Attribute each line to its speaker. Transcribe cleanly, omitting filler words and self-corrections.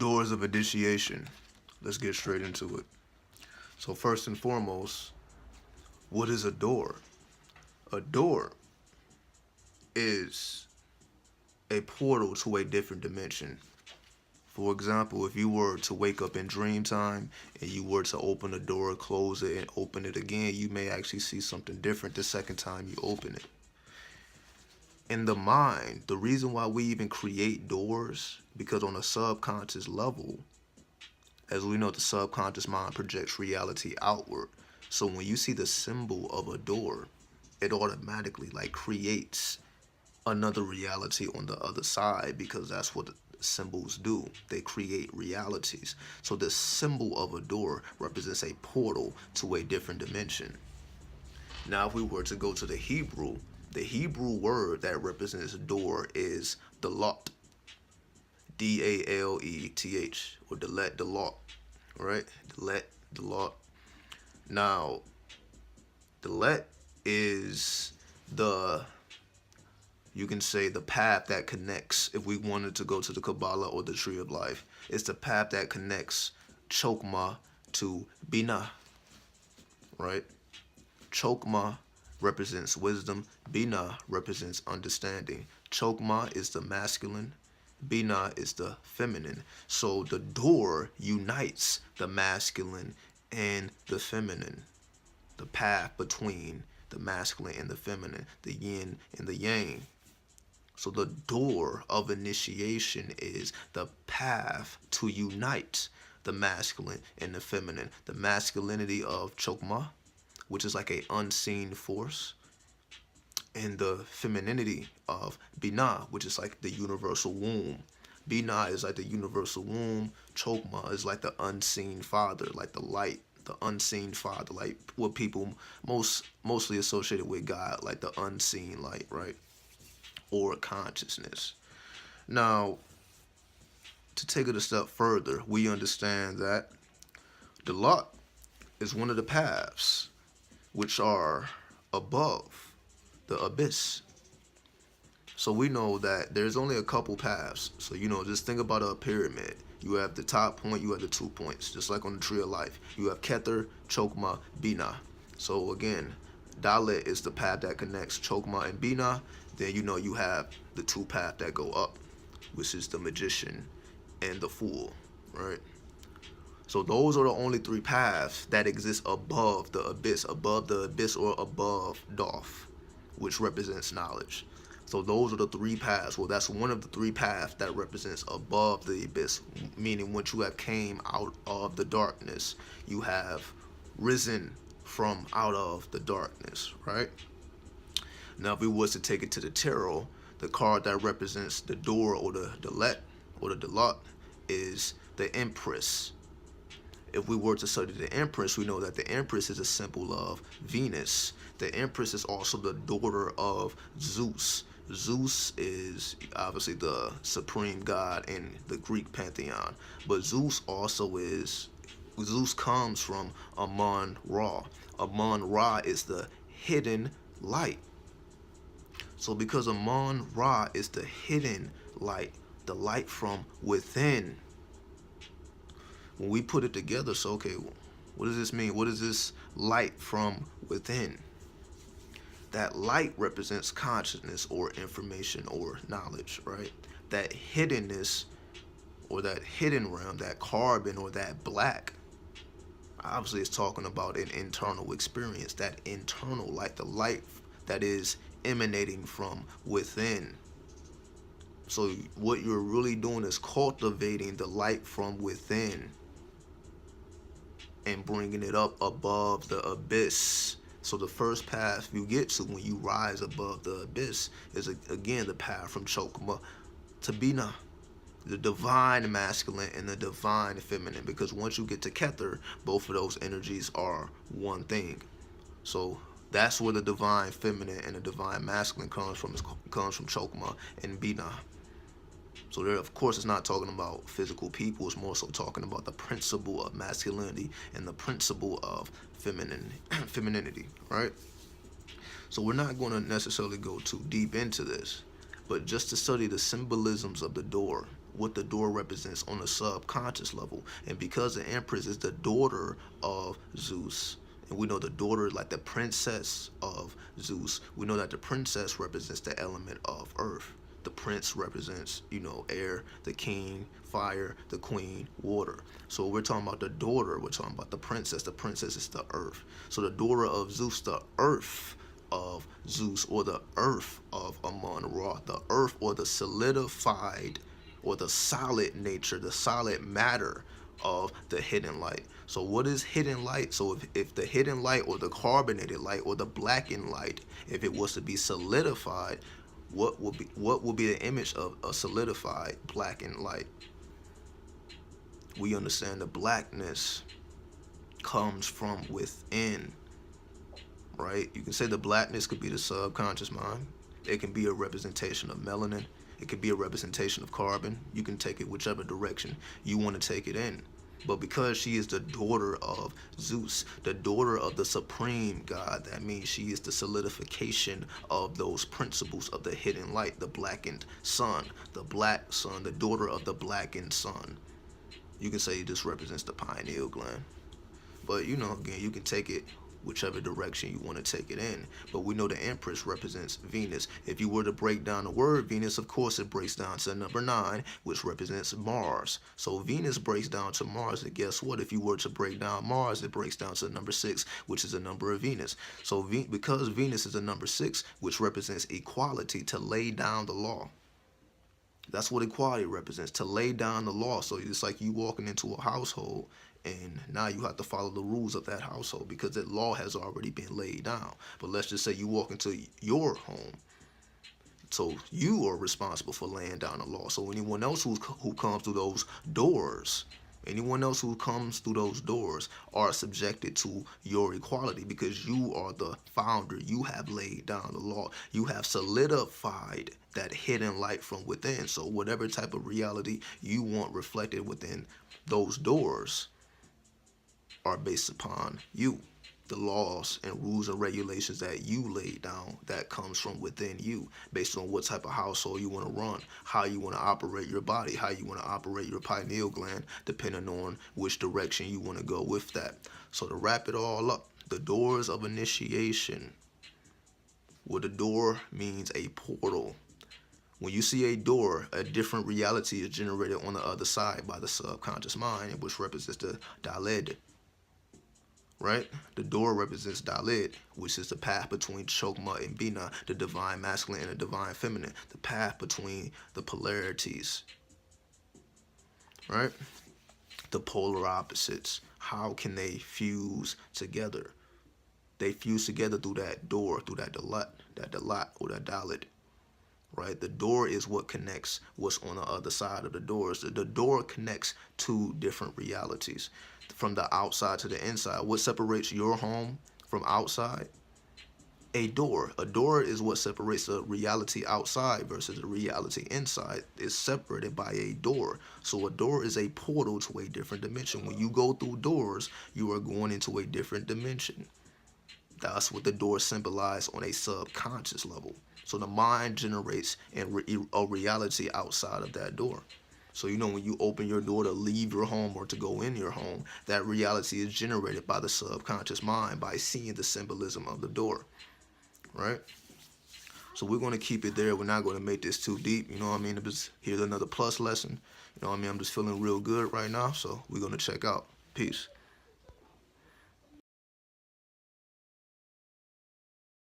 Speaker 1: Doors of initiation. Let's get straight into it. So first and foremost, what is a door? A door is a portal to a different dimension. For example, if you were to wake up in dream time and you were to open a door, close it, and open it again, you may actually see something different the second time you open it. In the mind, the reason why we even create doors, because on a subconscious level, as we know, the subconscious mind projects reality outward. So when you see the symbol of a door, it automatically creates another reality on the other side, because that's what symbols do. They create realities. So the symbol of a door represents a portal to a different dimension. Now, if we were to go to the Hebrew word that represents door is dalet. D-A-L-E-T-H, or dalet, right? Dalet. Now, dalet is you can say the path that connects, if we wanted to go to the Kabbalah or the Tree of Life, it's the path that connects Chokmah to Binah, right? Chokmah represents wisdom, Binah represents understanding. Chokmah is the masculine, Binah is the feminine. So the door unites the masculine and the feminine, the path between the masculine and the feminine, the yin and the yang. So the door of initiation is the path to unite the masculine and the feminine. The masculinity of Chokmah, which is like an unseen force, and the femininity of Binah, which is like the universal womb. Binah is like the universal womb. Chokmah is like the unseen father, like the light, the unseen father, like what people mostly associated with God, like the unseen light, right? Or consciousness. Now, to take it a step further, we understand that the lot is one of the paths which are above the abyss. So we know that there's only a couple paths. So, just think about a pyramid. You have the top point, you have the 2 points, just like on the Tree of Life. You have Kether, Chokmah, Binah. So again, Dalet is the path that connects Chokmah and Binah. Then you have the two paths that go up, which is the magician and the fool, right? So those are the only three paths that exist above the abyss or above Doth, which represents knowledge. So those are the three paths. Well, that's one of the three paths that represents above the abyss, meaning once you have came out of the darkness, you have risen from out of the darkness, right? Now, if we was to take it to the tarot, the card that represents the door or the dalet or the dalat is the Empress. If we were to study the Empress, we know that the Empress is a symbol of Venus. The Empress is also the daughter of Zeus. Zeus is obviously the supreme god in the Greek pantheon, but Zeus comes from Amun-Ra. Amun-Ra is the hidden light. So because Amun-Ra is the hidden light, the light from within, when we put it together, so okay, what does this mean? What is this light from within? That light represents consciousness or information or knowledge, right? That hiddenness or that hidden realm, that carbon or that black, obviously it's talking about an internal experience, that internal light, the light that is emanating from within. So what you're really doing is cultivating the light from within and bringing it up above the abyss. So the first path you get to when you rise above the abyss is, again, the path from Chokmah to Binah, the divine masculine and the divine feminine, because once you get to Kether, both of those energies are one thing. So that's where the divine feminine and the divine masculine comes from Chokmah and Binah. So there, of course, it's not talking about physical people. It's more so talking about the principle of masculinity and the principle of femininity, right? So we're not going to necessarily go too deep into this, but just to study the symbolisms of the door, what the door represents on a subconscious level. And because the Empress is the daughter of Zeus, and we know the daughter, like the princess of Zeus, we know that the princess represents the element of earth. The prince represents, air, the king, fire, the queen, water. So we're talking about the daughter, we're talking about the princess. The princess is the earth. So the daughter of Zeus, the earth of Zeus, or the earth of Amun-Ra, the earth, or the solidified or the solid nature, the solid matter of the hidden light. So what is hidden light? So if the hidden light or the carbonated light or the blackened light, if it was to be solidified, what will be the image of a solidified blackened light? We understand the blackness comes from within, right? You can say the blackness could be the subconscious mind. It can be a representation of melanin. It could be a representation of carbon. You can take it whichever direction you want to take it in. But because she is the daughter of Zeus, the daughter of the supreme God, that means she is the solidification of those principles of the hidden light, the blackened sun, the black sun, the daughter of the blackened sun. You can say this represents the pineal gland. But, again, you can take it whichever direction you want to take it in. But we know the Empress represents Venus. If you were to break down the word Venus, of course it breaks down to number 9, which represents Mars. So Venus breaks down to Mars, and guess what? If you were to break down Mars, it breaks down to number 6, which is a number of Venus. So because Venus is a number 6, which represents equality, to lay down the law. That's what equality represents, to lay down the law. So it's like you walking into a household, and now you have to follow the rules of that household because that law has already been laid down. But let's just say you walk into your home. So you are responsible for laying down the law. So anyone else who comes through those doors, are subjected to your equality because you are the founder. You have laid down the law. You have solidified that hidden light from within. So whatever type of reality you want reflected within those doors are based upon you. The laws and rules and regulations that you laid down, that comes from within you, based on what type of household you want to run, how you want to operate your body, how you want to operate your pineal gland, depending on which direction you want to go with that. So to wrap it all up, the doors of initiation. Well, the door means a portal. When you see a door, a different reality is generated on the other side by the subconscious mind, which represents the Dalet. Right? The door represents Dalet, which is the path between Chokmah and Binah, the divine masculine and the divine feminine, the path between the polarities. Right? The polar opposites. How can they fuse together? They fuse together through that door, through that Dalet or that Dalet. Right? The door is what connects what's on the other side of the doors. The door connects two different realities. From the outside to the inside. What separates your home from outside? A door. A door is what separates the reality outside versus the reality inside. It's separated by a door. So a door is a portal to a different dimension. When you go through doors, you are going into a different dimension. That's what the door symbolizes on a subconscious level. So the mind generates a reality outside of that door. So when you open your door to leave your home or to go in your home, that reality is generated by the subconscious mind by seeing the symbolism of the door, right? So we're going to keep it there. We're not going to make this too deep, Here's another plus lesson, I'm just feeling real good right now, so we're going to check out. Peace.